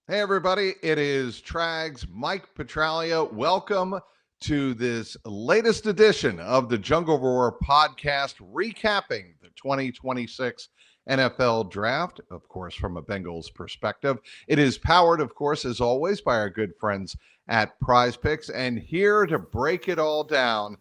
Hey, everybody. It is Trags, Mike Petralia. Welcome to this latest edition of the Jungle Roar podcast, recapping the 2026 NFL draft, of course, from a Bengals perspective. It is powered, of course, as always, by our good friends at Prize Picks. And here to break it all down,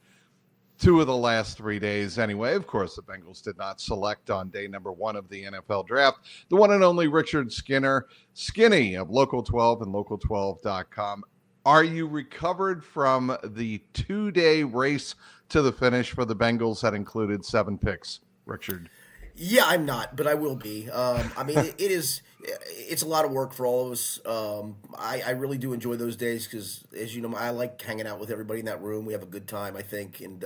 two of the last 3 days anyway. Of course, the Bengals did not select on day number one of the NFL draft. The one and only Richard Skinny of Local 12 and local12.com. Are you recovered from the 2-day race to the finish for the Bengals that included 7 picks, Richard? Yeah, I'm not, but I will be. It's a lot of work for all of us. I really do enjoy those days because, as you know, I like hanging out with everybody in that room. We have a good time, I think, and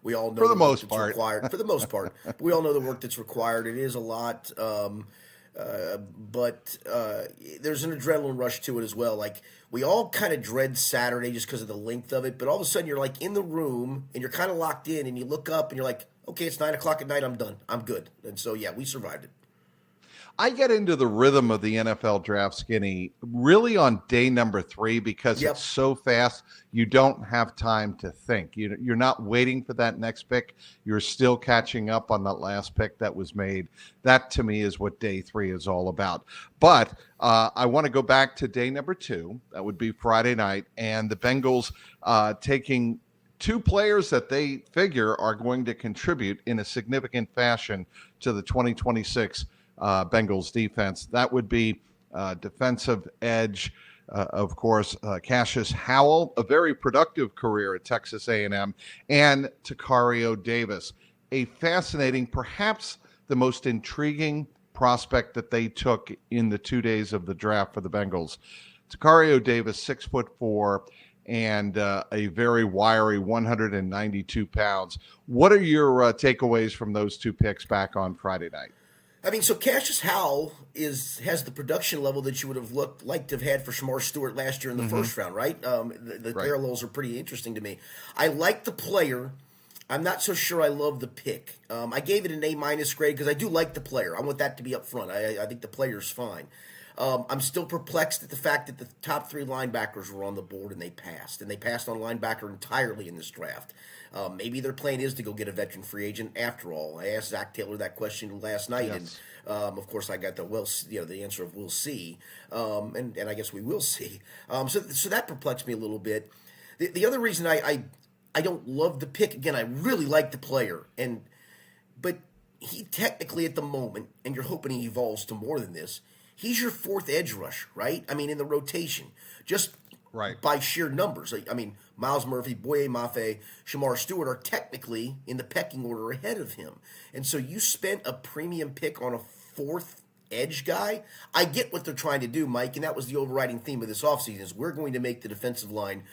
we all know For the the work most that's part. required. For the most part, we all know the work that's required. It is a lot, but there's an adrenaline rush to it as well. Like we all kind of dread Saturday just because of the length of it, but all of a sudden you're like in the room and you're kind of locked in, and you look up and you're like, okay, it's 9 o'clock at night. I'm done. I'm good. And so yeah, we survived it. I get into the rhythm of the NFL draft, Skinny, really on day number 3 because it's Yep. so fast. You don't have time to think. You're not waiting for that next pick. You're still catching up on that last pick that was made. That, to me, is what day 3 is all about. But I want to go back to day number 2. That would be Friday night. And the Bengals taking two players that they figure are going to contribute in a significant fashion to the 2026 Bengals defense. That would be defensive edge, of course, Cassius Howell, a very productive career at Texas A&M, and Takario Davis, a fascinating, perhaps the most intriguing prospect that they took in the 2 days of the draft for the Bengals. Takario Davis, 6'4", and a very wiry 192 pounds. What are your takeaways from those two picks back on Friday night? I mean, so Cassius Howell has the production level that you would have liked to have had for Shamar Stewart last year in the Mm-hmm. first round, right? The Right. parallels are pretty interesting to me. I like the player. I'm not so sure I love the pick. I gave it an A- grade because I do like the player. I want that to be up front. I think the player's fine. I'm still perplexed at the fact that the top 3 linebackers were on the board and they passed on linebacker entirely in this draft. Maybe their plan is to go get a veteran free agent after all. I asked Zach Taylor that question last night, and Yes. of course I got the answer of we'll see, and I guess we will see. So that perplexed me a little bit. The other reason I don't love the pick again, I really like the player, but he technically at the moment, and you're hoping he evolves to more than this. He's your fourth edge rush, right? I mean, in the rotation, just Right. by sheer numbers. I mean, Miles Murphy, Boye Mafe, Shamar Stewart are technically in the pecking order ahead of him. And so you spent a premium pick on a fourth edge guy. I get what they're trying to do, Mike, and that was the overriding theme of this offseason is we're going to make the defensive line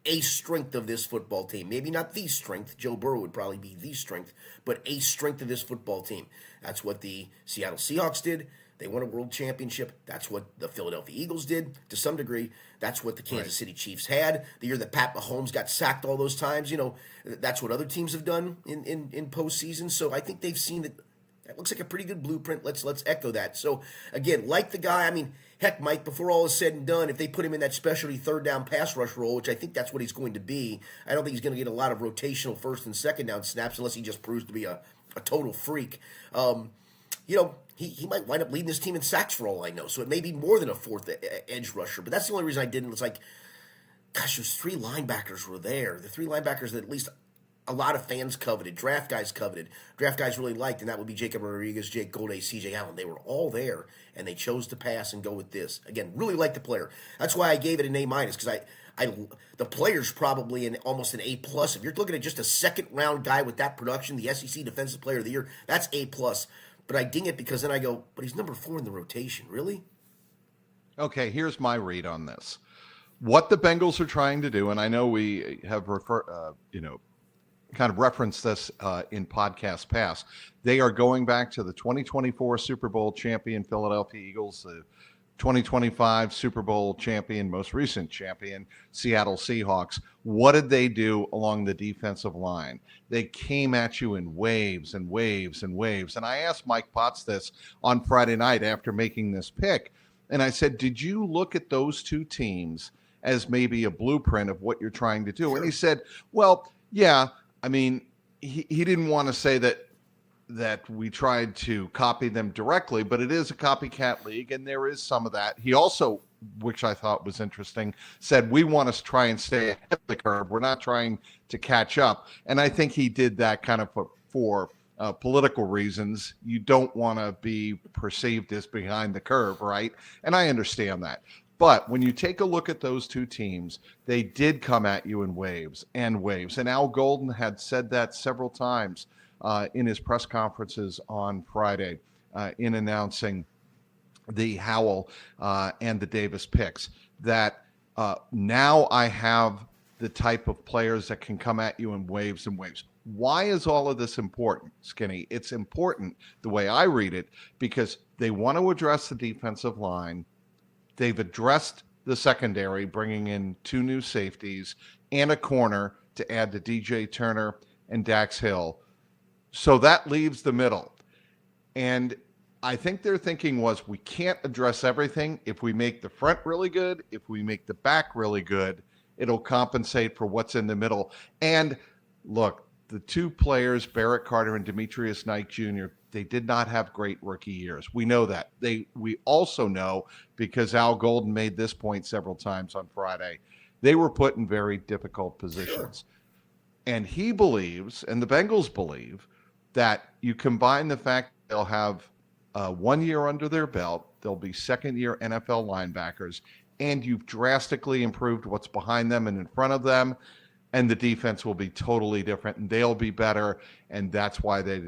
a strength of this football team. Maybe not the strength. Joe Burrow would probably be the strength, but a strength of this football team. That's what the Seattle Seahawks did. They won a world championship. That's what the Philadelphia Eagles did to some degree. That's what the Kansas Right. City Chiefs had. The year that Pat Mahomes got sacked all those times, that's what other teams have done in postseason. So I think they've seen that looks like a pretty good blueprint. Let's echo that. So again, like the guy, I mean, heck, Mike, before all is said and done, if they put him in that specialty third down pass rush role, which I think that's what he's going to be, I don't think he's going to get a lot of rotational first and second down snaps unless he just proves to be a total freak. He might wind up leading this team in sacks for all I know. So it may be more than a fourth edge rusher. But that's the only reason I didn't. It's like, gosh, those 3 linebackers were there. The 3 linebackers that at least a lot of fans coveted, draft guys really liked, and that would be Jacob Rodriguez, Jake Golday, C.J. Allen. They were all there, and they chose to pass and go with this. Again, really like the player. That's why I gave it an A- because the player's probably almost an A+. If you're looking at just a second round guy with that production, the SEC Defensive Player of the Year, that's A+. But I ding it because then I go, but he's number 4 in the rotation, really? Okay, here's my read on this. What the Bengals are trying to do, and I know we have kind of referenced this in podcast past. They are going back to the 2024 Super Bowl champion Philadelphia Eagles, the 2025 Super Bowl champion, most recent champion, Seattle Seahawks. What did they do along the defensive line? They came at you in waves and waves and waves. And I asked Mike Potts this on Friday night after making this pick. And I said, did you look at those two teams as maybe a blueprint of what you're trying to do? Sure. And he said, well, yeah. I mean, he didn't want to say that we tried to copy them directly, but it is a copycat league, and there is some of that. He also, which I thought was interesting, said we want to try and stay ahead of the curve. We're not trying to catch up. And I think he did that kind of for political reasons. You don't want to be perceived as behind the curve, right? And I understand that. But when you take a look at those two teams, they did come at you in waves and waves. And Al Golden had said that several times in his press conferences on Friday in announcing the Howell and the Davis picks, that now I have the type of players that can come at you in waves and waves. Why is all of this important, Skinny? It's important, the way I read it, because they want to address the defensive line. They've addressed the secondary, bringing in two new safeties and a corner to add to DJ Turner and Dax Hill. So that leaves the middle. And I think their thinking was, we can't address everything. If we make the front really good, if we make the back really good, it'll compensate for what's in the middle. And look, the two players, Barrett Carter and Demetrius Knight Jr., they did not have great rookie years. We know that. We also know, because Al Golden made this point several times on Friday, they were put in very difficult positions. Sure. And he believes, and the Bengals believe, that you combine the fact they'll have 1 year under their belt, they'll be second-year NFL linebackers, and you've drastically improved what's behind them and in front of them, and the defense will be totally different, and they'll be better, and that's why they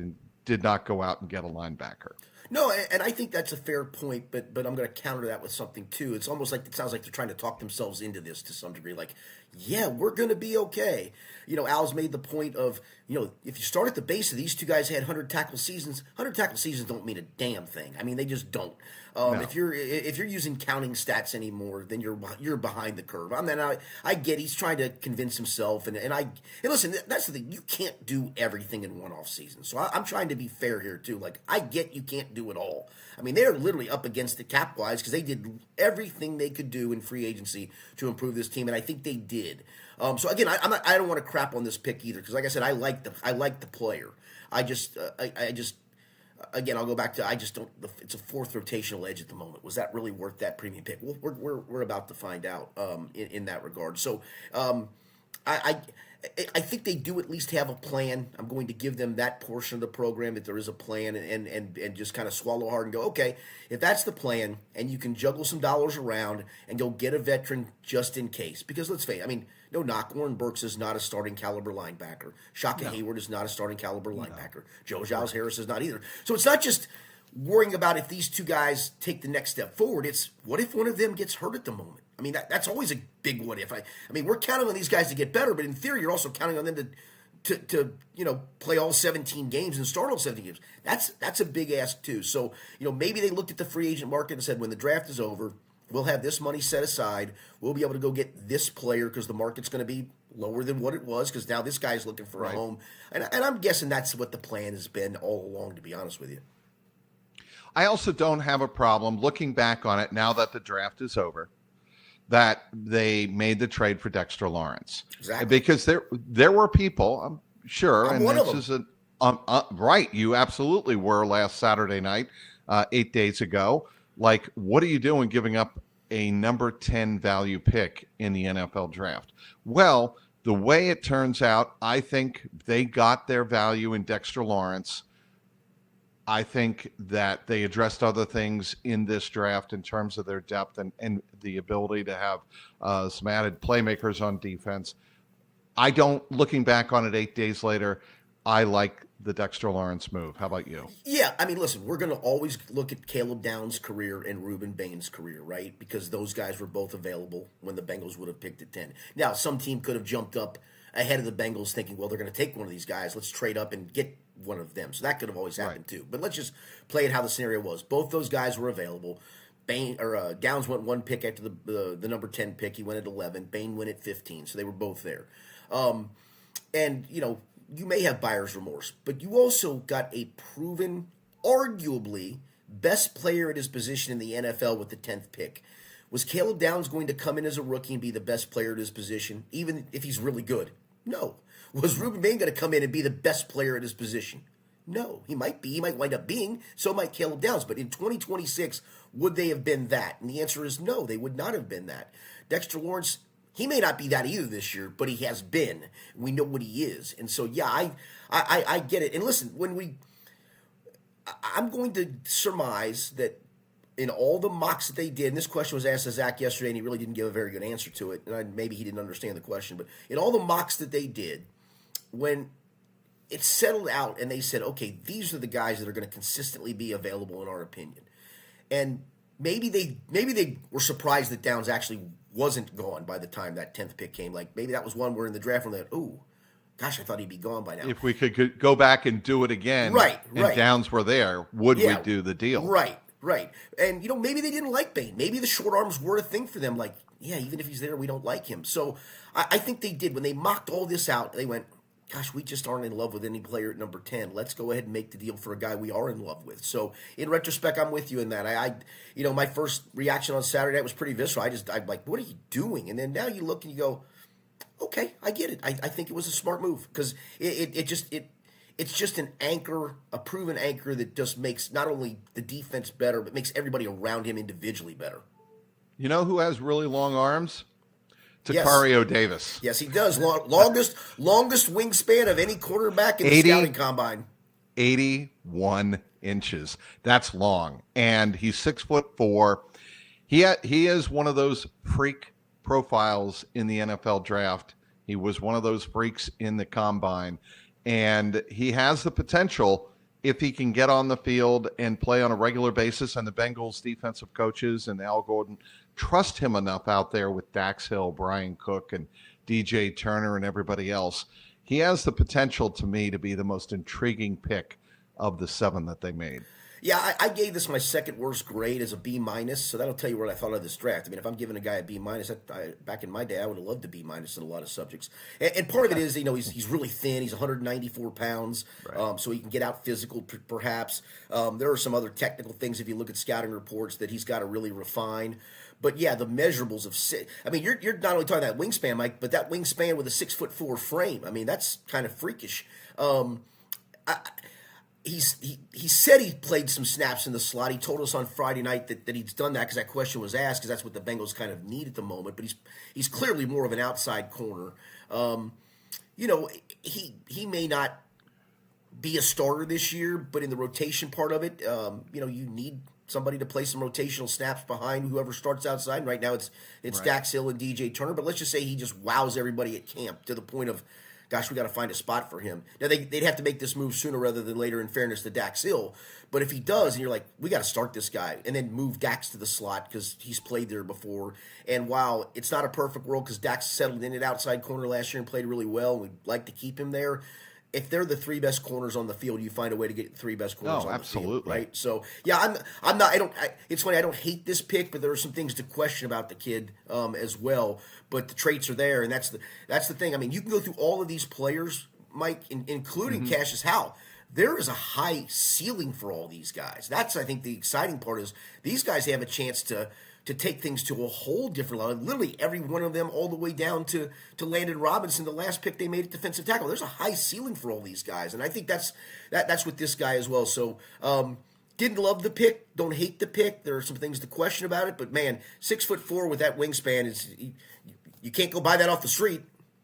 did not go out and get a linebacker. No, and I think that's a fair point, but I'm going to counter that with something too. It's almost like, it sounds like they're trying to talk themselves into this to some degree. Like, yeah, we're going to be okay. Al's made the point of, if you start at the base of these two guys had 100 tackle seasons, 100 tackle seasons don't mean a damn thing. I mean, they just don't. No. If you're using counting stats anymore, then you're behind the curve. I get he's trying to convince himself, and listen, that's the thing. You can't do everything in one off season. So I'm trying to be fair here too. Like, I get you can't do it all. I mean, they're literally up against the cap wise because they did everything they could do in free agency to improve this team, and I think they did. So again, I don't want to crap on this pick either, because like I said, I like the player. Again, I'll go back to, I just don't. It's a fourth rotational edge at the moment. Was that really worth that premium pick? Well, we're about to find out in that regard. So I think they do at least have a plan. I'm going to give them that portion of the program, that there is a plan, and just kind of swallow hard and go, okay, if that's the plan, and you can juggle some dollars around and go get a veteran just in case. Because let's face it, I mean, no knock, Warren Burks is not a starting caliber linebacker. Shaka Hayward is not a starting caliber linebacker. Joe Giles Harris is not either. So it's not just worrying about if these two guys take the next step forward. It's, what if one of them gets hurt at the moment? I mean, that's always a big what if. I mean, we're counting on these guys to get better, but in theory, you're also counting on them to play all 17 games and start all 17 games. That's a big ask too. So, maybe they looked at the free agent market and said, when the draft is over, we'll have this money set aside. We'll be able to go get this player because the market's going to be lower than what it was, because now this guy's looking for a home. And I'm guessing that's what the plan has been all along, to be honest with you. I also don't have a problem looking back on it now that the draft is over, that they made the trade for Dexter Lawrence. Exactly. Because there were people, I'm sure, I'm and one of this them. is right, you absolutely were last Saturday night, 8 days ago. Like, what are you doing giving up a number 10 value pick in the NFL draft? Well, the way it turns out, I think they got their value in Dexter Lawrence. I think that they addressed other things in this draft in terms of their depth and the ability to have some added playmakers on defense. Looking back on it 8 days later, I like the Dexter Lawrence move. How about you? Yeah, I mean, listen, we're going to always look at Caleb Downs' career and Reuben Bain's career, right? Because those guys were both available when the Bengals would have picked at 10. Now, some team could have jumped up ahead of the Bengals thinking, well, they're going to take one of these guys. Let's trade up and get one of them. So that could have always happened too. But let's just play it how the scenario was. Both those guys were available. Downs went one pick after the number 10 pick. He went at 11. Bain went at 15. So they were both there. And, you may have buyer's remorse, but you also got a proven, arguably best player at his position in the NFL with the 10th pick. Was Caleb Downs going to come in as a rookie and be the best player at his position, even if he's really good? No. Was Ruben Bain going to come in and be the best player at his position? No. He might be. He might wind up being. So might Caleb Downs. But in 2026, would they have been that? And the answer is no, they would not have been that. Dexter Lawrence, he may not be that either this year, but he has been. We know what he is. And so, yeah, I get it. And listen, I'm going to surmise that in all the mocks that they did, and this question was asked to Zach yesterday, and he really didn't give a very good answer to it. And maybe he didn't understand the question. But in all the mocks that they did, when it settled out and they said, okay, these are the guys that are going to consistently be available in our opinion. And maybe they were surprised that Downs actually wasn't gone by the time that 10th pick came. Like maybe that was one where in the draft when they gosh, I thought he'd be gone by now. If we could go back and do it again, and Downs were there, would we do the deal? Right. And, maybe they didn't like Bain. Maybe the short arms were a thing for them. Like, yeah, even if he's there, we don't like him. So I think they did. When they mocked all this out, they went, gosh, we just aren't in love with any player at number 10. Let's go ahead and make the deal for a guy we are in love with. So in retrospect, I'm with you in that. My first reaction on Saturday night was pretty visceral. I'm like, what are you doing? And then now you look and you go, okay, I get it. I think it was a smart move because it's just an anchor, a proven anchor that just makes not only the defense better, but makes everybody around him individually better. You know who has really long arms? Tacario Davis. Yes, he does. Longest wingspan of any quarterback in the scouting combine. 81 inches. That's long. And he's 6'4". He is one of those freak profiles in the NFL draft. He was one of those freaks in the combine. And he has the potential, if he can get on the field and play on a regular basis, and the Bengals defensive coaches and Al Gordon trust him enough out there with Dax Hill, Brian Cook, and DJ Turner and everybody else. He has the potential, to me, to be the most intriguing pick of the 7 that they made. Yeah, I gave this my second worst grade as a B-, so that'll tell you what I thought of this draft. I mean, if I'm giving a guy a B-, back in my day, I would have loved a B- in a lot of subjects. And part of it is, he's really thin. He's 194 pounds, right. So he can get out physical, perhaps. There are some other technical things, if you look at scouting reports, that he's got to really refine. But yeah, the measurables of you're not only talking that wingspan, Mike, but that wingspan with a 6'4" frame. I mean, that's kind of freakish. He said he played some snaps in the slot. He told us on Friday night that he's done that because that question was asked, because that's what the Bengals kind of need at the moment. But he's clearly more of an outside corner. He may not be a starter this year, but in the rotation part of it, you need somebody to play some rotational snaps behind whoever starts outside. And right now it's right. Dax Hill and DJ Turner. But let's just say he just wows everybody at camp to the point of, gosh, we got to find a spot for him. Now, they'd have to make this move sooner rather than later, in fairness to Dax Hill. But if he does, and you're like, we got to start this guy, and then move Dax to the slot because he's played there before. And while it's not a perfect world because Dax settled in at outside corner last year and played really well, and we'd like to keep him there, if they're the 3 best corners on the field, you find a way to get the 3 best corners on absolutely. the field, right? So, yeah, I'm not. It's funny. I don't hate this pick, but there are some things to question about the kid as well. But the traits are there, and that's the thing. I mean, you can go through all of these players, Mike, including Cassius Howell. There is a high ceiling for all these guys. That's, I think, the exciting part is these guys have a chance to take things to a whole different level. Literally every one of them, all the way down to Landon Robinson, the last pick they made at defensive tackle. There's a high ceiling for all these guys, and I think that's with this guy as well. So didn't love the pick, don't hate the pick. There are some things to question about it, but man, 6'4" with that wingspan you can't go buy that off the street.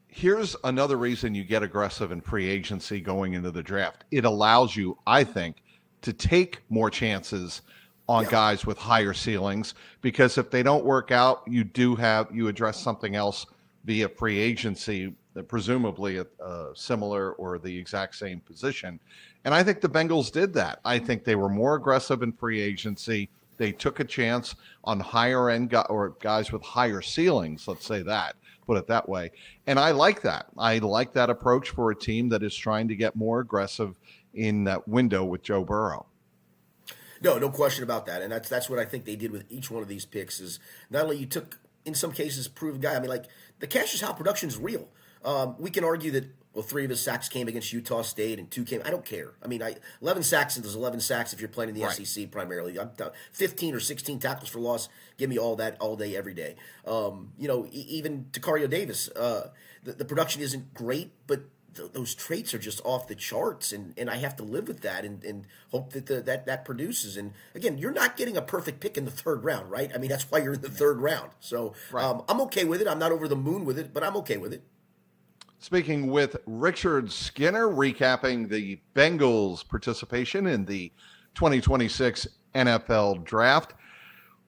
Here's another reason you get aggressive in free agency going into the draft. It allows you, I think, to take more chances on guys with higher ceilings, because if they don't work out, you address something else via free agency, presumably a similar or the exact same position. And I think the Bengals did that. I think they were more aggressive in free agency. They took a chance on higher end or guys with higher ceilings, let's say that, put it that way. And I like that. I like that approach for a team that is trying to get more aggressive in that window with Joe Burrow. No question about that. And that's what I think they did with each one of these picks is not only you took, in some cases, proven guy. I mean, like the Cassius Howell production is real. We can argue that, well, 3 of his sacks came against Utah State and 2 came. I don't care. I mean, 11 sacks is 11 sacks if you're playing in the SEC primarily. 15 or 16 tackles for loss. Give me all that all day, every day. Even Takario Davis, the production isn't great, but those traits are just off the charts, and I have to live with that and hope that that produces. And again, you're not getting a perfect pick in the 3rd round, right? I mean, that's why you're in the 3rd round. So I'm okay with it. I'm not over the moon with it, but I'm okay with it. Speaking with Richard Skinner, recapping the Bengals' participation in the 2026 NFL Draft.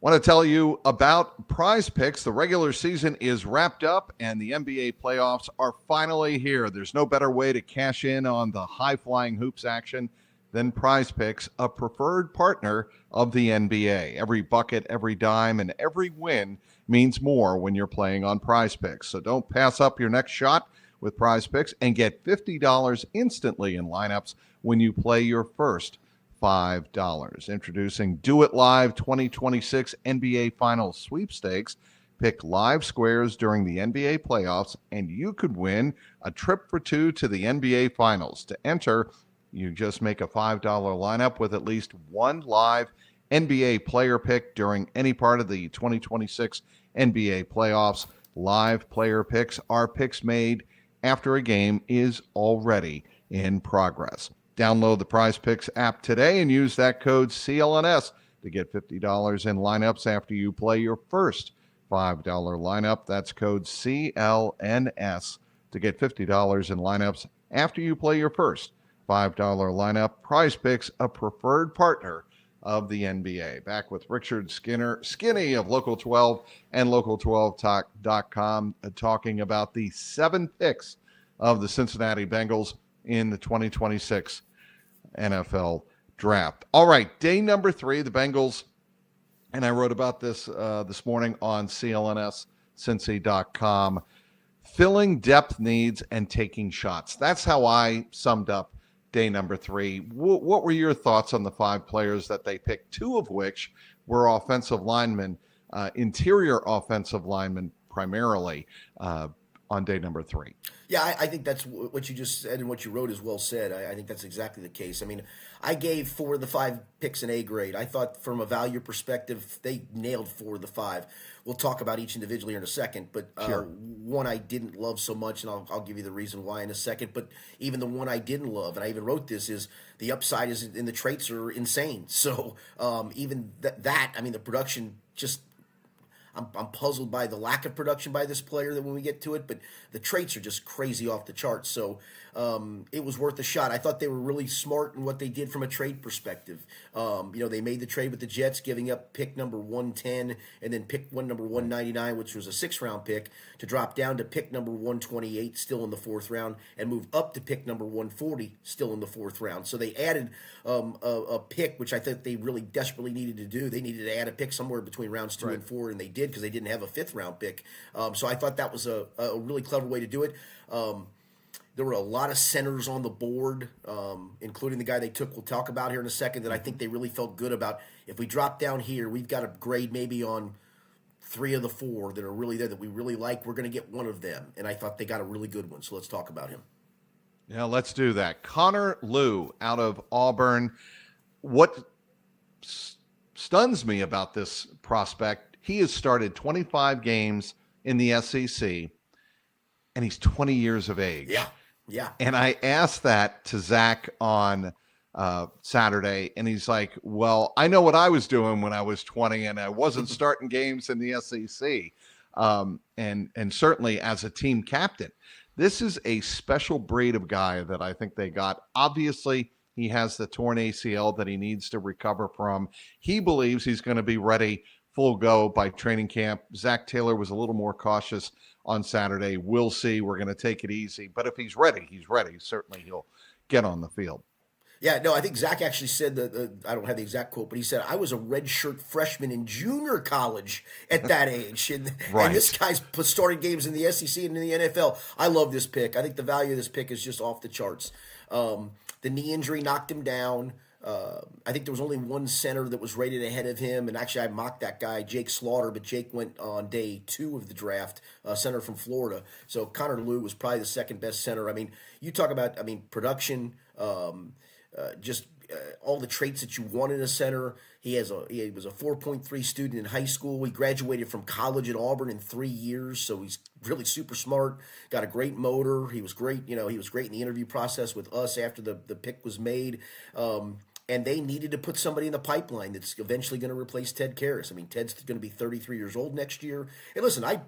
Want to tell you about Prize Picks. The regular season is wrapped up and the NBA playoffs are finally here. There's no better way to cash in on the high-flying hoops action than Prize Picks, a preferred partner of the NBA. Every bucket, every dime, and every win means more when you're playing on Prize Picks. So don't pass up your next shot with Prize Picks and get $50 instantly in lineups when you play your first $5. Introducing Do It Live 2026 NBA Finals Sweepstakes. Pick live squares during the NBA playoffs, and you could win a trip for 2 to the NBA Finals. To enter, you just make a $5 lineup with at least one live NBA player pick during any part of the 2026 NBA playoffs. Live player picks are picks made after a game is already in progress. Download the Prize Picks app today and use that code CLNS to get $50 in lineups after you play your first $5 lineup. That's code CLNS to get $50 in lineups after you play your first $5 lineup. Prize Picks, a preferred partner of the NBA. Back with Richard Skinner, Skinny of Local 12 and Local12.com, talking about the 7 picks of the Cincinnati Bengals in the 2026 NFL Draft. All right, day number 3, the Bengals, and I wrote about this this morning on CLNS, Cincy.com, filling depth needs and taking shots. That's how I summed up day number 3. What were your thoughts on the 5 players that they picked, 2 of which were offensive linemen, interior offensive linemen primarily, on day number 3? Yeah, I think that's what you just said and what you wrote is well said. I think that's exactly the case. I mean, I gave 4 of the 5 picks an A grade. I thought from a value perspective, they nailed 4 of the 5. We'll talk about each individually in a second, but Sure. One I didn't love so much, and I'll give you the reason why in a second, but even the one I didn't love, and I even wrote this, is the upside is in the traits are insane. So even that, I mean, the production just, I'm puzzled by the lack of production by this player that when we get to it, but the traits are just crazy off the charts. So it was worth a shot. I thought they were really smart in what they did from a trade perspective. They made the trade with the Jets, giving up pick number 110 and then pick number 199, which was a 6th-round pick, to drop down to pick number 128, still in the 4th round, and move up to pick number 140, still in the 4th round. So they added a pick, which I think they really desperately needed to do. They needed to add a pick somewhere between rounds 2 and 4, and they did because they didn't have a 5th-round pick. So I thought that was a really clever way to do it. There were a lot of centers on the board, including the guy they took, we'll talk about here in a second, that I think they really felt good about. If we drop down here, we've got a grade maybe on 3 of the 4 that are really there that we really like. We're going to get one of them, and I thought they got a really good one. So let's talk about him. Yeah, let's do that. Connor Lew out of Auburn. What stuns me about this prospect, he has started 25 games in the SEC, and he's 20 years of age. Yeah. And I asked that to Zach on Saturday, and he's like, well, I know what I was doing when I was 20, and I wasn't starting games in the SEC. And certainly as a team captain. This is a special breed of guy that I think they got. Obviously, he has the torn ACL that he needs to recover from. He believes he's going to be ready full go by training camp. Zach Taylor was a little more cautious on Saturday. We'll see. We're going to take it easy. But if he's ready, he's ready. Certainly he'll get on the field. Yeah, no, I think Zach actually said that, I don't have the exact quote, but he said, I was a redshirt freshman in junior college at that age. And this guy's starting games in the SEC and in the NFL. I love this pick. I think the value of this pick is just off the charts. The knee injury knocked him down. I think there was only one center that was rated ahead of him, and actually I mocked that guy, Jake Slaughter, but Jake went on day 2 of the draft, center from Florida. So Connor Lew was probably the second best center. I mean, you talk about, production, just all the traits that you want in a center. He was a 4.3 student in high school. He graduated from college at Auburn in 3 years, so he's really super smart. Got a great motor. He was great. He was great in the interview process with us after the pick was made. And they needed to put somebody in the pipeline that's eventually going to replace Ted Karras. I mean, Ted's going to be 33 years old next year. And listen, I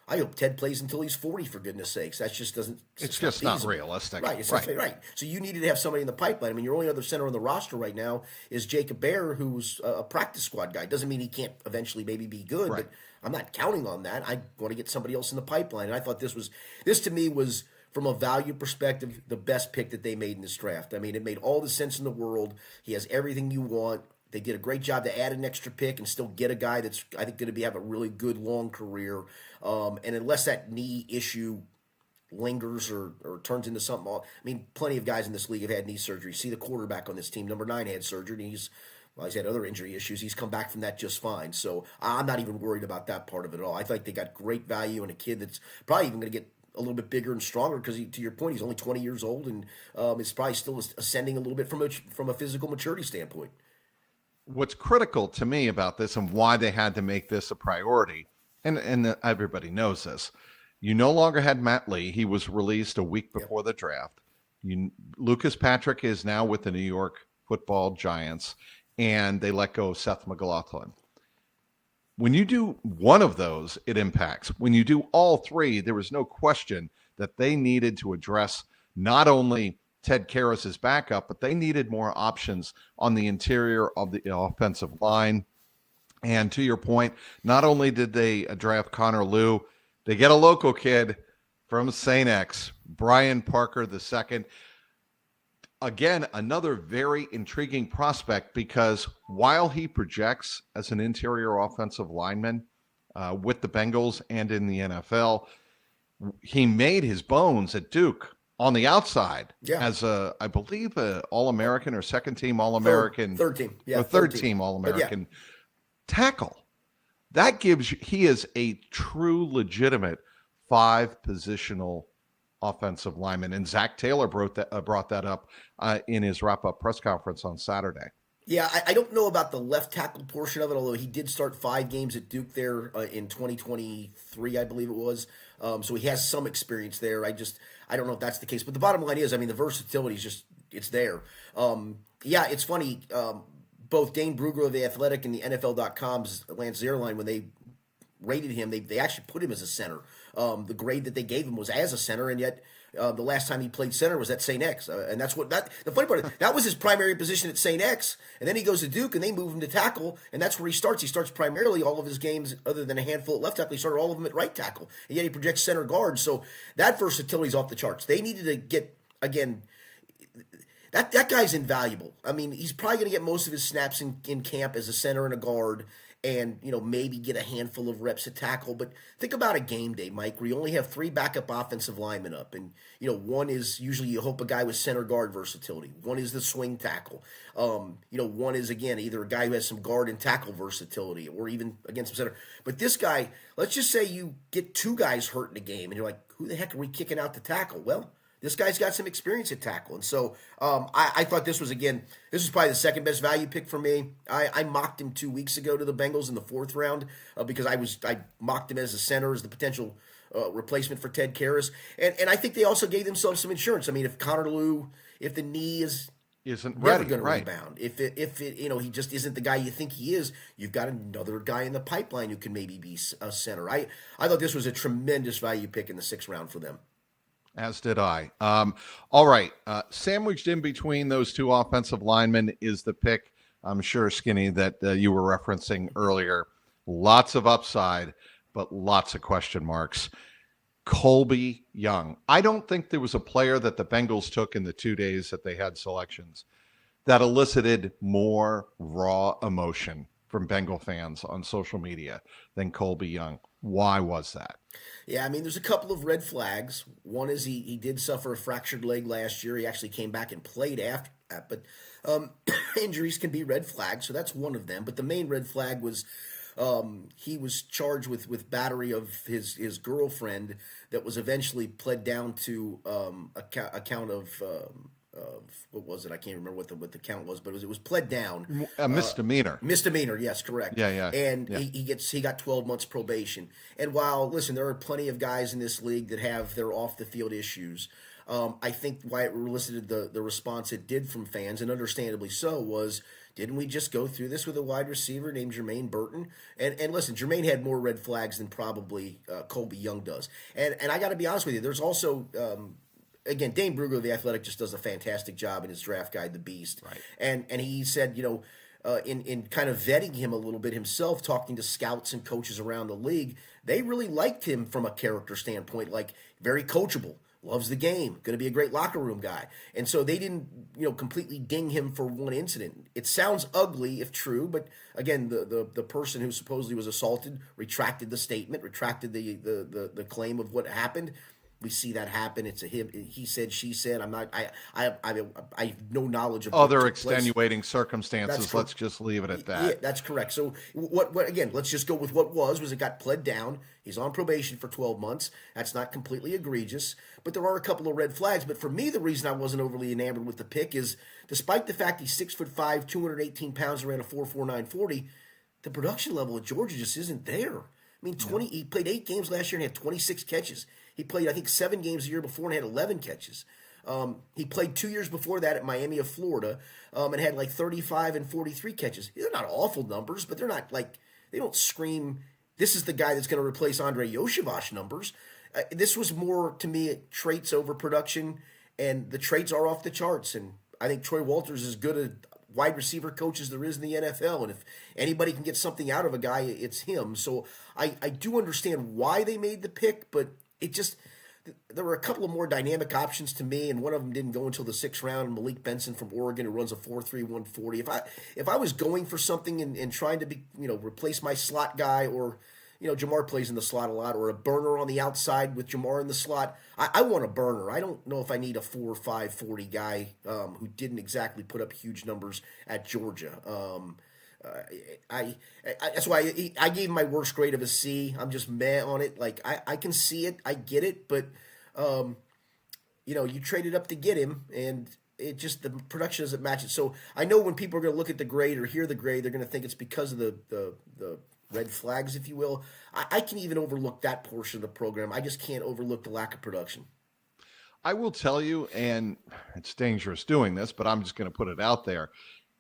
hope Ted plays until he's 40, for goodness sakes. That just doesn't. It's just not realistic. Right. It's right. So you needed to have somebody in the pipeline. I mean, your only other center on the roster right now is Jacob Bear, who's a practice squad guy. Doesn't mean he can't eventually maybe be good, but I'm not counting on that. I want to get somebody else in the pipeline. And I thought this to me was, from a value perspective, the best pick that they made in this draft. I mean, it made all the sense in the world. He has everything you want. They did a great job to add an extra pick and still get a guy that's, I think, going to have a really good long career. And unless that knee issue lingers or turns into something, plenty of guys in this league have had knee surgery. See the quarterback on this team, number 9, had surgery, and he's had other injury issues. He's come back from that just fine. So I'm not even worried about that part of it at all. I think they got great value in a kid that's probably even going to get a little bit bigger and stronger because, to your point, he's only 20 years old and is probably still ascending a little bit from a physical maturity standpoint. What's critical to me about this and why they had to make this a priority, and everybody knows this, you no longer had Matt Lee. He was released a week before the draft. Lucas Patrick is now with the New York Football Giants, and they let go of Seth McLaughlin. When you do one of those, it impacts. When you do all three, there was no question that they needed to address not only Ted Karras' backup, but they needed more options on the interior of the offensive line. And to your point, not only did they draft Connor Lew, they get a local kid from St. X, Brian Parker II. Again, another very intriguing prospect because while he projects as an interior offensive lineman with the Bengals and in the NFL, he made his bones at Duke on the outside as I believe, a All-American or second-team All-American. Third team. Yeah, third-team All-American tackle. That gives you, he is a true, legitimate 5-positional offensive lineman. And Zach Taylor brought that up in his wrap-up press conference on Saturday. Yeah, I don't know about the left tackle portion of it, although he did start 5 games at Duke there in 2023, I believe it was. So he has some experience there. I don't know if that's the case. But the bottom line is, the versatility is just, it's there. It's funny. Both Dane Brugler of The Athletic and the NFL.com's Lance Zierlein, when they rated him, they actually put him as a center. The grade that they gave him was as a center, and yet the last time he played center was at St. X. And that's the funny part, that was his primary position at St. X. And then he goes to Duke, and they move him to tackle, and that's where he starts. He starts primarily all of his games, other than a handful at left tackle, he started all of them at right tackle. And yet he projects center guard. So that versatility is off the charts. They needed to get, again, that guy's invaluable. He's probably going to get most of his snaps in camp as a center and a guard, and maybe get a handful of reps at tackle. But think about a game day, Mike, where you only have 3 backup offensive linemen up, and one is usually, you hope, a guy with center guard versatility. One is the swing tackle. One is, again, either a guy who has some guard and tackle versatility, or even against some center. But this guy, let's just say you get 2 guys hurt in a game, and you're like, who the heck are we kicking out to tackle? Well, this guy's got some experience at tackle. And so I thought this was probably the second best value pick for me. I mocked him 2 weeks ago to the Bengals in the 4th round because I mocked him as a center, as the potential replacement for Ted Karras. And I think they also gave themselves some insurance. If Connor Lew, if the knee isn't never going to rebound, if he just isn't the guy you think he is, you've got another guy in the pipeline who can maybe be a center. I thought this was a tremendous value pick in the 6th round for them. As did I. All right. Sandwiched in between those 2 offensive linemen is the pick, I'm sure, Skinny, that you were referencing earlier. Lots of upside, but lots of question marks. Colby Young. I don't think there was a player that the Bengals took in the 2 days that they had selections that elicited more raw emotion from Bengal fans on social media than Colby Young. Why was that? Yeah, there's a couple of red flags. One is he did suffer a fractured leg last year. He actually came back and played that. But injuries can be red flags, so that's one of them. But the main red flag was he was charged with battery of his girlfriend that was eventually pled down to a count of what was it? I can't remember what the count was, but it was pled down. A misdemeanor. Misdemeanor, yes, correct. Yeah. And yeah. he got 12 months probation. And while listen, there are plenty of guys in this league that have their off the field issues. I think why it elicited the response it did from fans, and understandably so, was didn't we just go through this with a wide receiver named Jermaine Burton? And listen, Jermaine had more red flags than probably Colby Young does. And I got to be honest with you, there's also again, Dane Brugler of The Athletic just does a fantastic job in his draft guide, The Beast. Right. And he said, in kind of vetting him a little bit himself, talking to scouts and coaches around the league, they really liked him from a character standpoint, like very coachable, loves the game, going to be a great locker room guy. And so they didn't, completely ding him for one incident. It sounds ugly if true, but again, the person who supposedly was assaulted retracted the statement, retracted the claim of what happened. We see that happen. It's a him. He said, she said. I have no knowledge of other extenuating circumstances. Let's just leave it at that. Yeah, that's correct. So what again? Let's just go with what was it got pled down. He's on probation for 12 months. That's not completely egregious, but there are a couple of red flags. But for me, the reason I wasn't overly enamored with the pick is, despite the fact he's 6'5", 218 pounds, and ran a 4.49 40, the production level at Georgia just isn't there. I mean, he played 8 games last year and had 26 catches. He played, I think, 7 games a year before and had 11 catches. He played 2 years before that at Miami of Florida and had like 35 and 43 catches. They're not awful numbers, but they're not like, they don't scream, this is the guy that's going to replace Andre Yoshivach numbers. This was more, to me, traits over production, and the traits are off the charts. And I think Troy Walters is as good a wide receiver coach as there is in the NFL. And if anybody can get something out of a guy, it's him. So I do understand why they made the pick, but there were a couple of more dynamic options to me, and one of them didn't go until the 6th round. Malik Benson from Oregon, who runs a 4.3 140. If I was going for something and trying to be replace my slot guy, or Jamar plays in the slot a lot, or a burner on the outside with Jamar in the slot, I want a burner. I don't know if I need a 4.5 40 guy who didn't exactly put up huge numbers at Georgia. That's why I gave him my worst grade of a C. I'm just meh on it. Like I can see it, I get it, but you traded up to get him, and it just, the production doesn't match it. So I know when people are going to look at the grade or hear the grade, they're going to think it's because of the red flags, if you will. I can even overlook that portion of the program. I just can't overlook the lack of production. I will tell you, and it's dangerous doing this, but I'm just going to put it out there.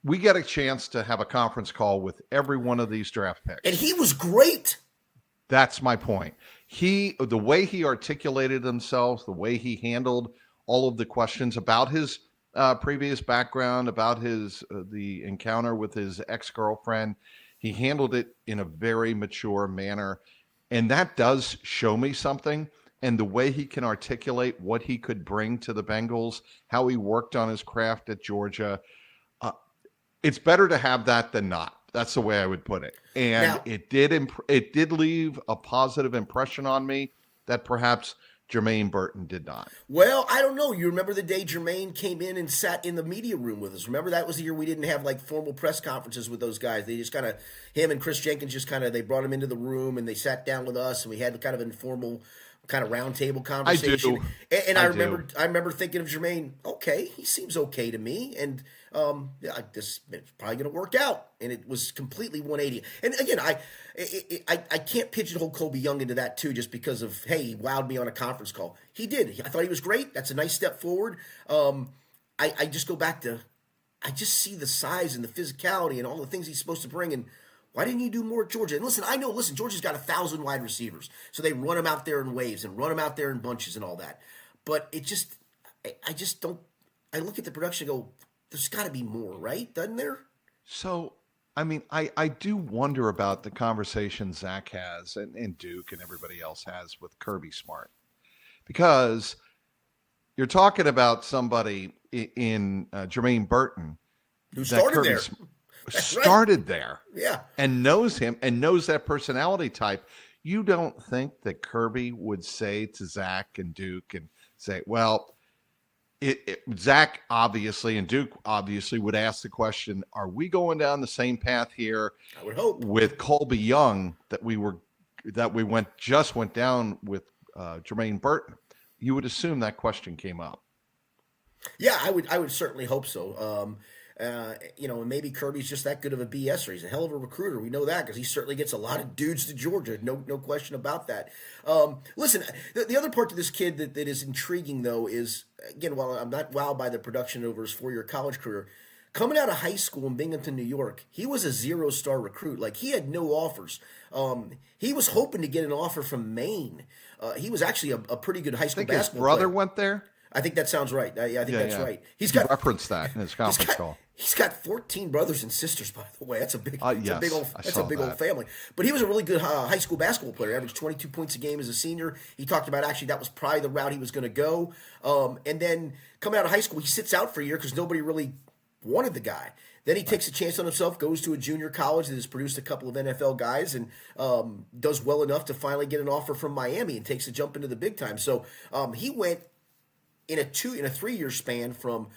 We get a chance to have a conference call with every one of these draft picks. And he was great. That's my point. The way he articulated himself, the way he handled all of the questions about his previous background, about the encounter with his ex-girlfriend, he handled it in a very mature manner. And that does show me something. And the way he can articulate what he could bring to the Bengals, how he worked on his craft at Georgia, it's better to have that than not. That's the way I would put it. And now, it did leave a positive impression on me that perhaps Jermaine Burton did not. Well, I don't know. You remember the day Jermaine came in and sat in the media room with us? Remember that was the year we didn't have like formal press conferences with those guys. They just kind of, him and Chris Jenkins they brought him into the room and they sat down with us and we had kind of informal kind of roundtable conversation. I remember thinking of Jermaine, okay, he seems okay to me. And this it's probably going to work out, and it was completely 180. And again, I can't pigeonhole Colby Young into that too, just because of he wowed me on a conference call. He did. I thought he was great. That's a nice step forward. I just go back to, I just see the size and the physicality and all the things he's supposed to bring. And why didn't you do more at Georgia? And listen, Georgia's got 1,000 wide receivers, so they run them out there in waves and run them out there in bunches and all that. But I just don't. I look at the production and go, there's got to be more, right? Doesn't there? So, I mean, I do wonder about the conversation Zach has and Duke and everybody else has with Kirby Smart. Because you're talking about somebody in Jermaine Burton. Who started there. Started there. Yeah. And knows him and knows that personality type. You don't think that Kirby would say to Zach and Duke and say, well, Zach obviously and Duke obviously would ask the question: are we going down the same path here? I would hope with Colby Young that we went down with Jermaine Burton. You would assume that question came up. Yeah, I would certainly hope so. And maybe Kirby's just that good of a BSer. He's a hell of a recruiter. We know that because he certainly gets a lot of dudes to Georgia. No question about that. Listen, the other part to this kid that is intriguing, though, is, again, while I'm not wowed by the production over his 4-year college career, coming out of high school in Binghamton, New York, he was a 0-star recruit. Like, he had no offers. He was hoping to get an offer from Maine. He was actually a pretty good high school basketball player. His brother went there? I think that sounds right. I think that's right. He referenced that in his conference call. He's got 14 brothers and sisters, by the way. That's a big old family. But he was a really good high school basketball player. Averaged 22 points a game as a senior. He talked about actually that was probably the route he was going to go. And then coming out of high school, he sits out for a year because nobody really wanted the guy. Then he takes a chance on himself, goes to a junior college that has produced a couple of NFL guys, and does well enough to finally get an offer from Miami and takes a jump into the big time. So he went in a 3-year span from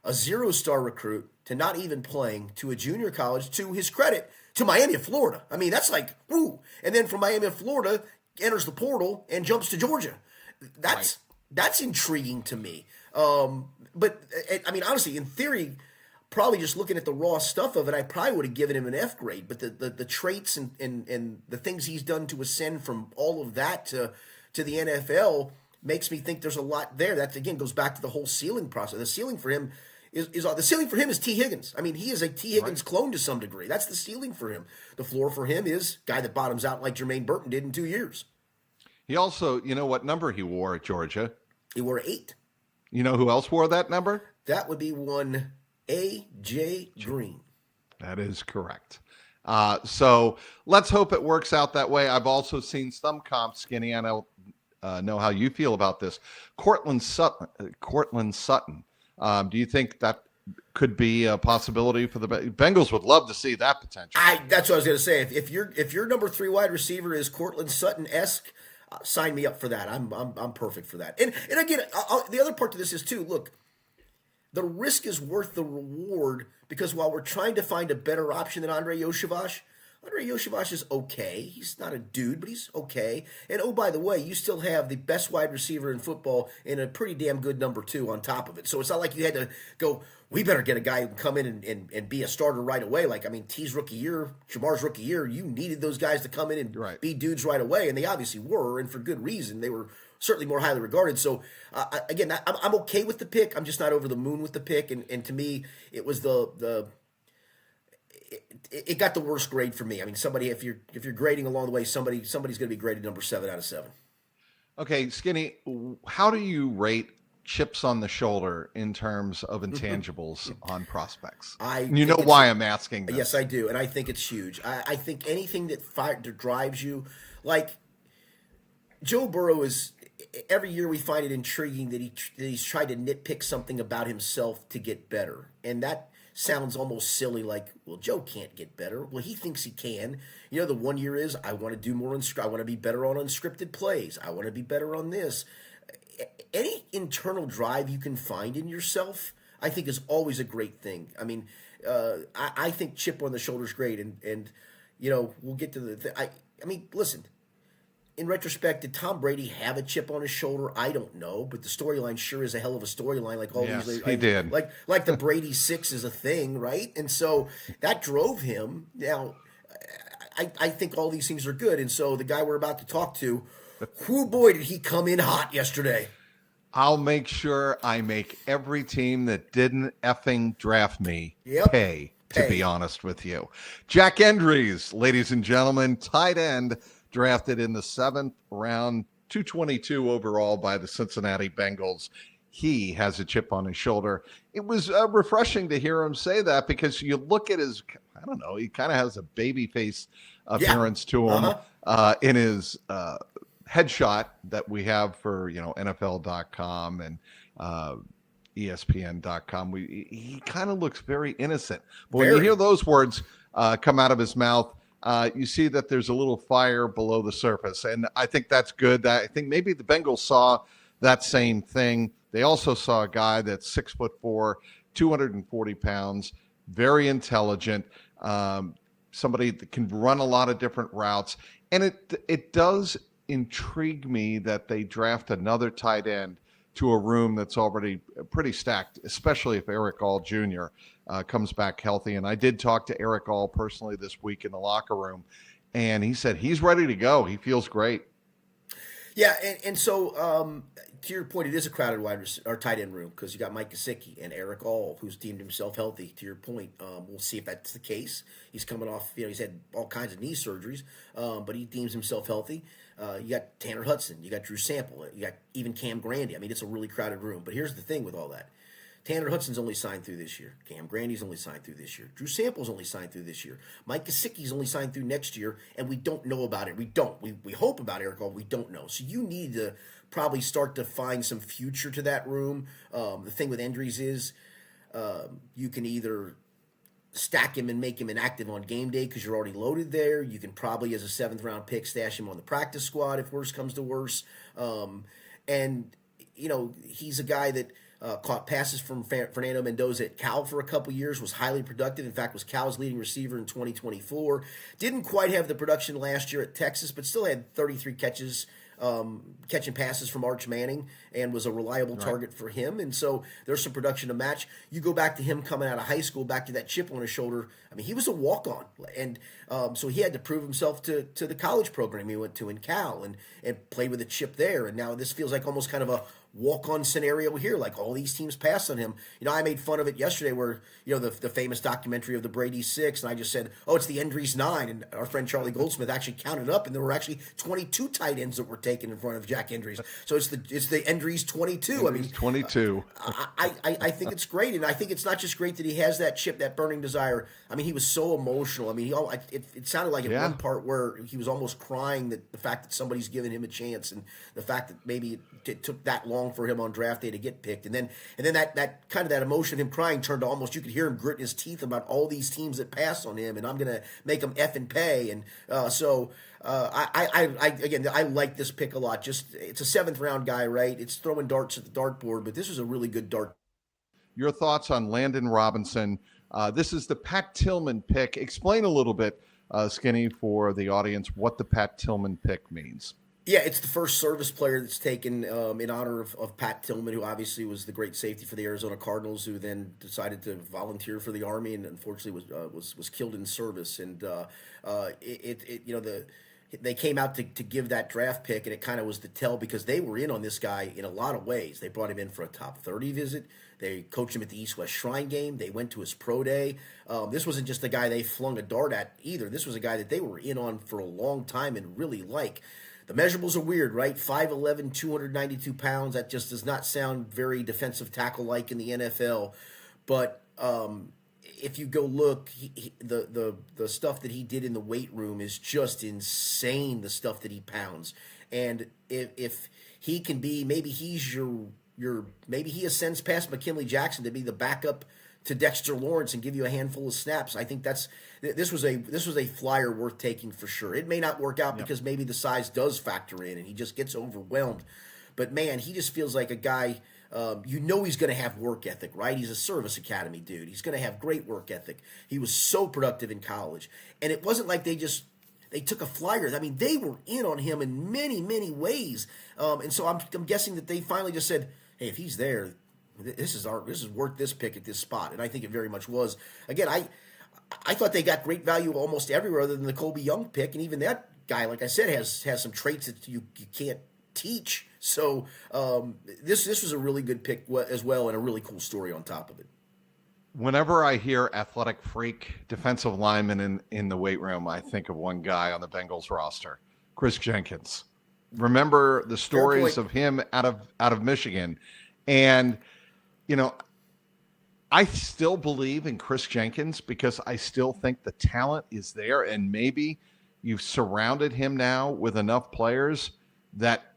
a 0-star recruit to not even playing to a junior college, to his credit, to Miami of Florida. I mean, that's like, woo. And then from Miami of Florida, enters the portal and jumps to Georgia. That's intriguing to me. But I mean, honestly, in theory, probably just looking at the raw stuff of it, I probably would have given him an F grade. But the traits and the things he's done to ascend from all of that to the NFL makes me think there's a lot there. That, again, goes back to the whole ceiling process. The ceiling for him is T. Higgins. I mean, he is a T. Higgins clone to some degree. That's the ceiling for him. The floor for him is guy that bottoms out like Jermaine Burton did in 2 years. He also, you know what number he wore at Georgia? He wore 8. You know who else wore that number? That would be one A.J. Green. That is correct. So let's hope it works out that way. I've also seen some comps, Skinny. I don't know how you feel about this. Cortland Sutton. Do you think that could be a possibility for the Bengals? Would love to see that potential. That's what I was going to say. If your number 3 wide receiver is Cortland Sutton-esque, sign me up for that. I'm perfect for that. And again, the other part to this is too. Look, the risk is worth the reward, because while we're trying to find a better option than Andrei Iosivas is okay. He's not a dude, but he's okay. And oh, by the way, you still have the best wide receiver in football and a pretty damn good number 2 on top of it. So it's not like you had to go, we better get a guy who can come in and be a starter right away. Like, I mean, T's rookie year, Jamar's rookie year, you needed those guys to come in and be dudes right away. And they obviously were, and for good reason. They were certainly more highly regarded. So, again, I'm okay with the pick. I'm just not over the moon with the pick. And to me, it was it got the worst grade for me. I mean, somebody, if you're grading along the way, somebody's going to be graded number 7 out of 7. Okay, Skinny, how do you rate chips on the shoulder in terms of intangibles on prospects? You know why I'm asking this. Yes, I do, and I think it's huge. I think anything that drives you, like Joe Burrow is. Every year we find it intriguing that he's tried to nitpick something about himself to get better, and that sounds almost silly. Like, well, Joe can't get better. Well, he thinks he can. You know, the 1 year is, I want to do more. I want to be better on unscripted plays. I want to be better on this. Any internal drive you can find in yourself, I think, is always a great thing. I mean, I think chip on the shoulder is great, and you know, we'll get to the. I mean, listen. In retrospect, did Tom Brady have a chip on his shoulder? I don't know, but the storyline sure is a hell of a storyline. Like all these, he did. Like the Brady 6 is a thing, right? And so that drove him. Now, I think all these things are good, and so the guy we're about to talk to, whoo boy, did he come in hot yesterday? I'll make sure I make every team that didn't effing draft me pay. To be honest with you, Jack Endries, ladies and gentlemen, tight end. Drafted in the 7th round, 222 overall by the Cincinnati Bengals. He has a chip on his shoulder. It was refreshing to hear him say that, because you look at his, I don't know, he kind of has a baby face appearance to him in his headshot that we have for, NFL.com and ESPN.com. He kind of looks very innocent. But when you hear those words come out of his mouth, you see that there's a little fire below the surface. And I think that's good. I think maybe the Bengals saw that same thing. They also saw a guy that's 6'4", 240 pounds, very intelligent, somebody that can run a lot of different routes. And it does intrigue me that they draft another tight end to a room that's already pretty stacked, especially if Eric All Jr. Comes back healthy. And I did talk to Eric All personally this week in the locker room, and he said he's ready to go. He feels great. Yeah, and so to your point, it is a crowded tight end room because you got Mike Gesicki and Eric All, who's deemed himself healthy. To your point, we'll see if that's the case. He's coming off, he's had all kinds of knee surgeries, but he deems himself healthy. You got Tanner Hudson, you got Drew Sample, you got even Cam Grandy. I mean, it's a really crowded room. But here's the thing with all that. Tanner Hudson's only signed through this year. Cam Grandy's only signed through this year. Drew Sample's only signed through this year. Mike Gesicki's only signed through next year, and we don't know about it. We hope about Eric All. We don't know. So you need to probably start to find some future to that room. The thing with injuries is you can either stack him and make him inactive on game day because you're already loaded there. You can probably, as a 7th-round pick, stash him on the practice squad if worse comes to worse. And, he's a guy that caught passes from Fernando Mendoza at Cal for a couple years, was highly productive. In fact, was Cal's leading receiver in 2024. Didn't quite have the production last year at Texas, but still had 33 catches, catching passes from Arch Manning, and was a reliable target for him. And so there's some production to match. You go back to him coming out of high school, back to that chip on his shoulder. I mean, he was a walk-on. And so he had to prove himself to the college program he went to in Cal and played with a chip there. And now this feels like almost kind of a walk-on scenario here, like all these teams passed on him. I made fun of it yesterday where, the famous documentary of the Brady Six, and I just said, oh, it's the Endries Nine, and our friend Charlie Goldsmith actually counted up, and there were actually 22 tight ends that were taken in front of Jack Endries. So it's the Endries 22. I mean, 22. I think it's great, and I think it's not just great that he has that chip, that burning desire. I mean, he was so emotional. I mean, it sounded like in one part where he was almost crying that the fact that somebody's given him a chance, and the fact that maybe it took that long for him on draft day to get picked, and then that kind of that emotion of him crying turned to almost, you could hear him gritting his teeth about all these teams that passed on him, and I'm gonna make them effing pay. And I like this pick a lot. Just, it's a 7th-round guy, right? It's throwing darts at the dartboard, but this was a really good dart. Your thoughts on Landon Robinson? This is the Pat Tillman pick. Explain a little bit, Skinny, for the audience, what the Pat Tillman pick means. Yeah, it's the first service player that's taken in honor of Pat Tillman, who obviously was the great safety for the Arizona Cardinals, who then decided to volunteer for the Army and unfortunately was killed in service. And they came out to give that draft pick, and it kind of was the tell because they were in on this guy in a lot of ways. They brought him in for a top 30 visit. They coached him at the East-West Shrine game. They went to his pro day. This wasn't just a guy they flung a dart at either. This was a guy that they were in on for a long time and really like. The measurables are weird, right? 5'11", 292 pounds. That just does not sound very defensive tackle-like in the NFL. But if you go look, the stuff that he did in the weight room is just insane, the stuff that he pounds. And if he can be, maybe he's maybe he ascends past McKinley Jackson to be the backup to Dexter Lawrence and give you a handful of snaps. I think this was a flyer worth taking for sure. It may not work out because maybe the size does factor in and he just gets overwhelmed. But man, he just feels like a guy, he's going to have work ethic, right? He's a service academy dude. He's going to have great work ethic. He was so productive in college. And it wasn't like they took a flyer. I mean, they were in on him in many, many ways. And so I'm guessing that they finally just said, hey, if he's there, this is worth this pick at this spot, and I think it very much was. Again, I thought they got great value almost everywhere other than the Colby Young pick, and even that guy, like I said, has some traits that you can't teach. So this was a really good pick as well, and a really cool story on top of it. Whenever I hear athletic freak defensive lineman in the weight room, I think of one guy on the Bengals roster, Chris Jenkins. Remember the stories of him out of Michigan, and I still believe in Chris Jenkins because I still think the talent is there, and maybe you've surrounded him now with enough players that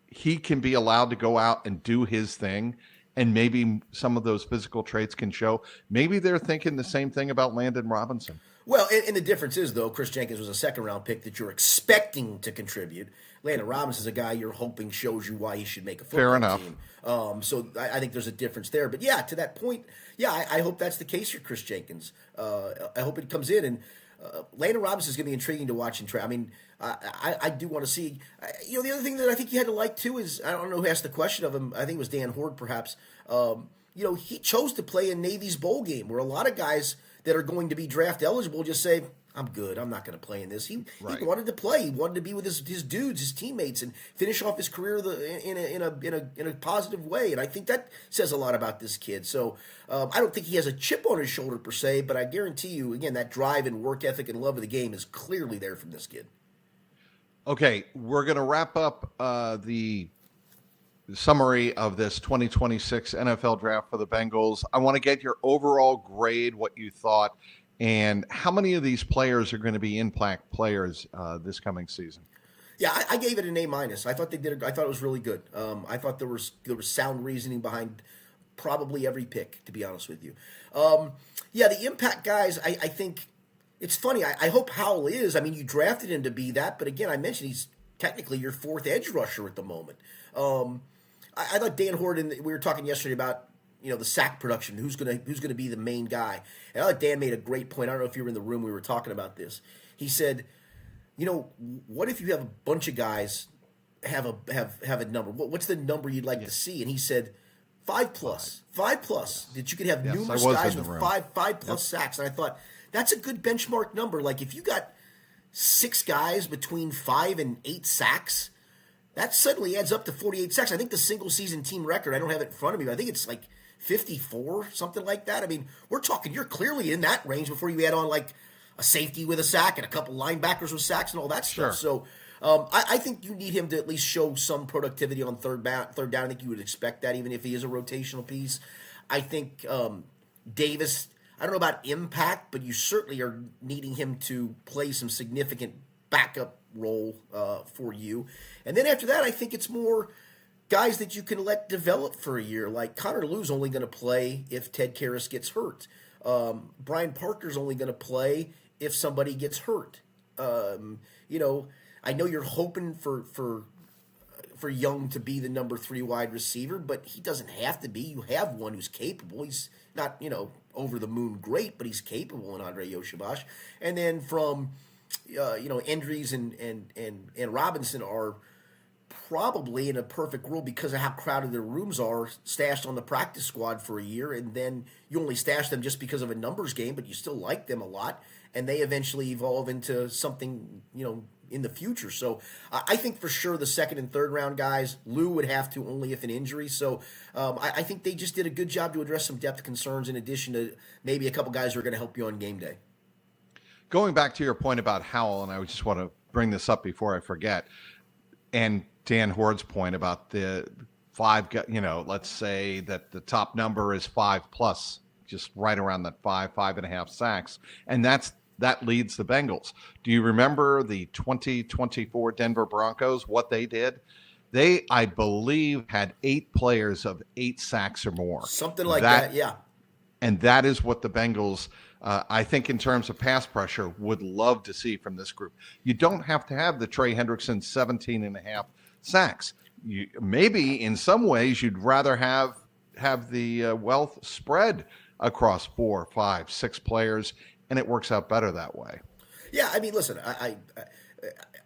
he can be allowed to go out and do his thing, and maybe some of those physical traits can show. Maybe they're thinking the same thing about Landon Robinson. Well, and the difference is, though, Chris Jenkins was a second-round pick that you're expecting to contribute. Landon Robinson's a guy you're hoping shows you why he should make a Fair football enough. team. So I think there's a difference there. But, yeah, to that point, yeah, I hope that's the case for Chris Jenkins. I hope it comes in. And Landon Robinson's going to be intriguing to watch and try. I mean, I do want to see. The other thing that I think you had to like, too, is I don't know who asked the question of him. I think it was Dan Horde, perhaps. He chose to play in Navy's bowl game where a lot of guys that are going to be draft eligible just say, I'm good. I'm not going to play in this. He wanted to play. He wanted to be with his dudes, his teammates, and finish off his career in a positive way. And I think that says a lot about this kid. So I don't think he has a chip on his shoulder per se, but I guarantee you, again, that drive and work ethic and love of the game is clearly there from this kid. Okay, we're going to wrap up the summary of this 2026 NFL draft for the Bengals. I want to get your overall grade, what you thought, and how many of these players are going to be impact players this coming season. Yeah, I gave it an A-. I thought they did. I thought it was really good. I thought there was sound reasoning behind probably every pick, to be honest with you. The impact guys, I think it's funny. I hope Howell is. I mean, you drafted him to be that, but again, I mentioned he's technically your fourth edge rusher at the moment. I thought Dan Horde, and we were talking yesterday about the sack production, who's gonna be the main guy. And I thought Dan made a great point. I don't know if you were in the room. We were talking about this. He said, what if you have a bunch of guys have a number? What's the number you'd like to see? And he said 5+. 5+. That you could have numerous guys with five+ sacks. And I thought that's a good benchmark number. Like if you got 6 guys between 5 and 8 sacks. That suddenly adds up to 48 sacks. I think the single-season team record, I don't have it in front of me, but I think it's like 54, something like that. I mean, we're talking, you're clearly in that range before you add on like a safety with a sack and a couple linebackers with sacks and all that stuff. So I think you need him to at least show some productivity on third down. I think you would expect that even if he is a rotational piece. I think Davis, I don't know about impact, but you certainly are needing him to play some significant backup role for you. And then after that, I think it's more guys that you can let develop for a year. Like Connor Lew's only going to play if Ted Karras gets hurt. Brian Parker's only going to play if somebody gets hurt. I know you're hoping for Young to be the number 3 wide receiver, but he doesn't have to be. You have one who's capable. He's not, over the moon great, but he's capable in Andre Yoshibash. And then from Endries and Robinson are probably in a perfect world because of how crowded their rooms are, stashed on the practice squad for a year, and then you only stash them just because of a numbers game, but you still like them a lot, and they eventually evolve into something, in the future. So I think for sure the second and third round guys, Lou would have to only if an injury. So I think they just did a good job to address some depth concerns in addition to maybe a couple guys who are going to help you on game day. Going back to your point about Howell, and I just want to bring this up before I forget, and Dan Horde's point about the 5, let's say that the top number is 5+, just right around that 5.5 sacks, and that leads the Bengals. Do you remember the 2024 Denver Broncos, what they did? They, I believe, had 8 players of 8 sacks or more. Something like that, yeah. And that is what the Bengals, I think in terms of pass pressure, would love to see from this group. You don't have to have the Trey Hendrickson 17.5 sacks. Maybe in some ways you'd rather have the wealth spread across 4, 5, 6 players, and it works out better that way. Yeah, I mean, listen, I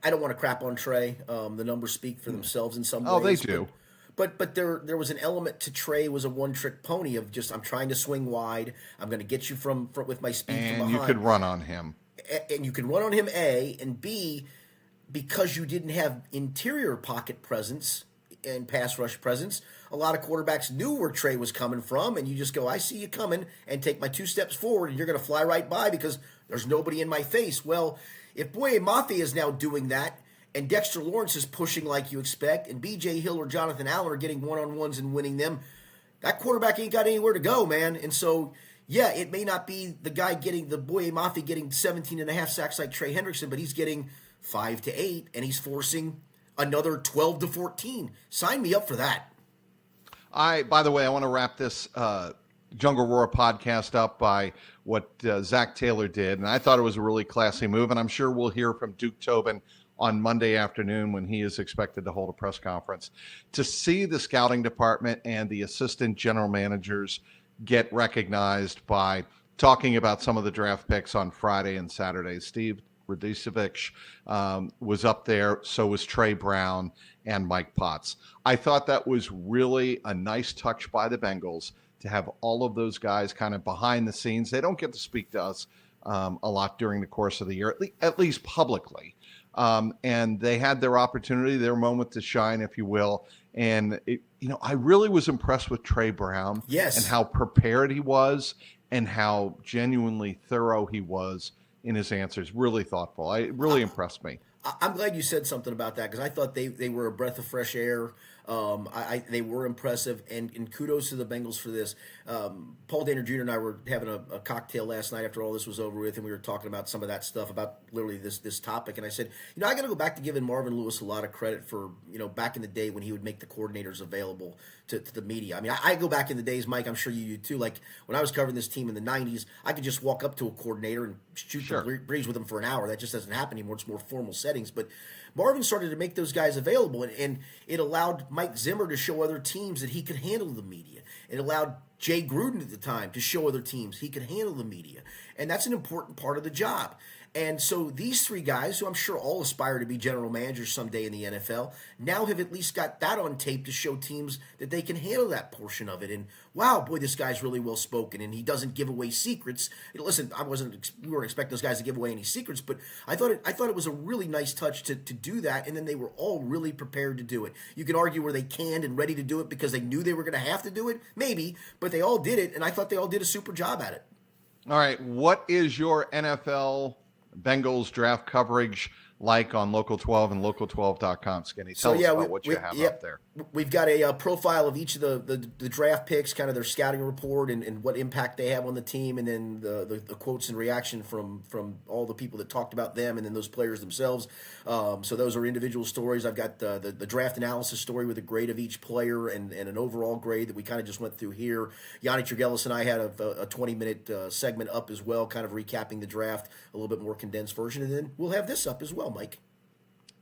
don't want to crap on Trey. The numbers speak for themselves in some ways. Oh, they do. But there was an element to Trey was a one-trick pony of just I'm trying to swing wide. I'm going to get you from with my speed and from behind. And you could run on him. And you can run on him, A, and B, because you didn't have interior pocket presence and pass rush presence, a lot of quarterbacks knew where Trey was coming from, and you just go, I see you coming, and take my 2 steps forward, and you're going to fly right by because there's nobody in my face. Well, if Boye Mafe is now doing that, and Dexter Lawrence is pushing like you expect, and B.J. Hill or Jonathan Allen are getting one-on-ones and winning them, that quarterback ain't got anywhere to go, man. And so, yeah, it may not be the guy getting the Boye Mafe getting 17.5 sacks like Trey Hendrickson, but he's getting 5 to 8, and he's forcing another 12 to 14. Sign me up for that. By the way, I want to wrap this Jungle Roar podcast up by what Zach Taylor did, and I thought it was a really classy move, and I'm sure we'll hear from Duke Tobin on Monday afternoon when he is expected to hold a press conference. To see the scouting department and the assistant general managers get recognized by talking about some of the draft picks on Friday and Saturday. Steve Radicevich was up there, so was Trey Brown and Mike Potts. I thought that was really a nice touch by the Bengals to have all of those guys kind of behind the scenes. They don't get to speak to us a lot during the course of the year, at least publicly. And they had their opportunity, their moment to shine, if you will. And, I really was impressed with Trey Brown. Yes. And how prepared he was and how genuinely thorough he was in his answers. Really thoughtful. It really impressed me. I'm glad you said something about that because I thought they were a breath of fresh air. They were impressive, and kudos to the Bengals for this. Paul Dehner Jr. and I were having a cocktail last night after all this was over with, and we were talking about some of that stuff, about literally this topic. And I said, I got to go back to giving Marvin Lewis a lot of credit for, back in the day when he would make the coordinators available to the media. I mean, I go back in the days, Mike, I'm sure you do too. Like when I was covering this team in the 90s, I could just walk up to a coordinator and shoot the breeze with him for an hour. That just doesn't happen anymore. It's more formal settings. But Marvin started to make those guys available, and it allowed Mike Zimmer to show other teams that he could handle the media. It allowed Jay Gruden at the time to show other teams he could handle the media. And that's an important part of the job. And so these three guys, who I'm sure all aspire to be general managers someday in the NFL, now have at least got that on tape to show teams that they can handle that portion of it. And wow, boy, this guy's really well spoken, and he doesn't give away secrets. Listen, we weren't expecting those guys to give away any secrets, but I thought it was a really nice touch to do that. And then they were all really prepared to do it. You can argue were they canned and ready to do it because they knew they were going to have to do it, maybe, but they all did it, and I thought they all did a super job at it. All right, what is your NFL Bengals draft coverage like on Local 12 and Local12.com, Skinny? Tell us about what you have up there. We've got a profile of each of the draft picks, kind of their scouting report and what impact they have on the team, and then the quotes and reaction from all the people that talked about them, and then those players themselves. So those are individual stories. I've got the draft analysis story with a grade of each player and an overall grade that we kind of just went through here. Yanni Tregellis and I had a 20-minute segment up as well, kind of recapping the draft, a little bit more condensed version, and then we'll have this up as well, Mike.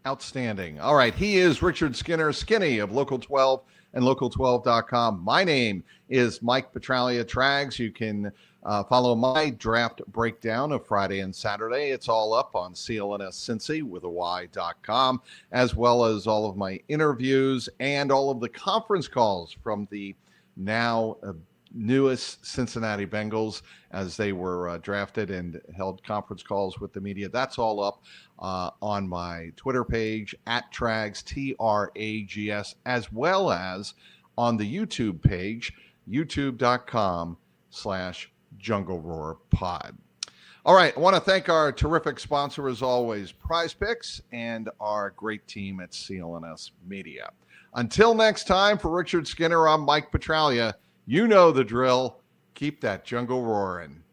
Outstanding. All right. He is Richard Skinny of Local 12 and Local12.com. My name is Mike Petralia Trags. You can follow my draft breakdown of Friday and Saturday. It's all up on CLNS Cincy with a Y.com, as well as all of my interviews and all of the conference calls from the now newest Cincinnati Bengals as they were drafted and held conference calls with the media. That's all up on my Twitter page at Trags, Trags, as well as on the YouTube page, youtube.com/Jungle Roar Pod. All right. I want to thank our terrific sponsor, as always, Prize Picks, and our great team at CLNS Media. Until next time, for Richard Skinner, I'm Mike Petralia. You know the drill. Keep that jungle roaring.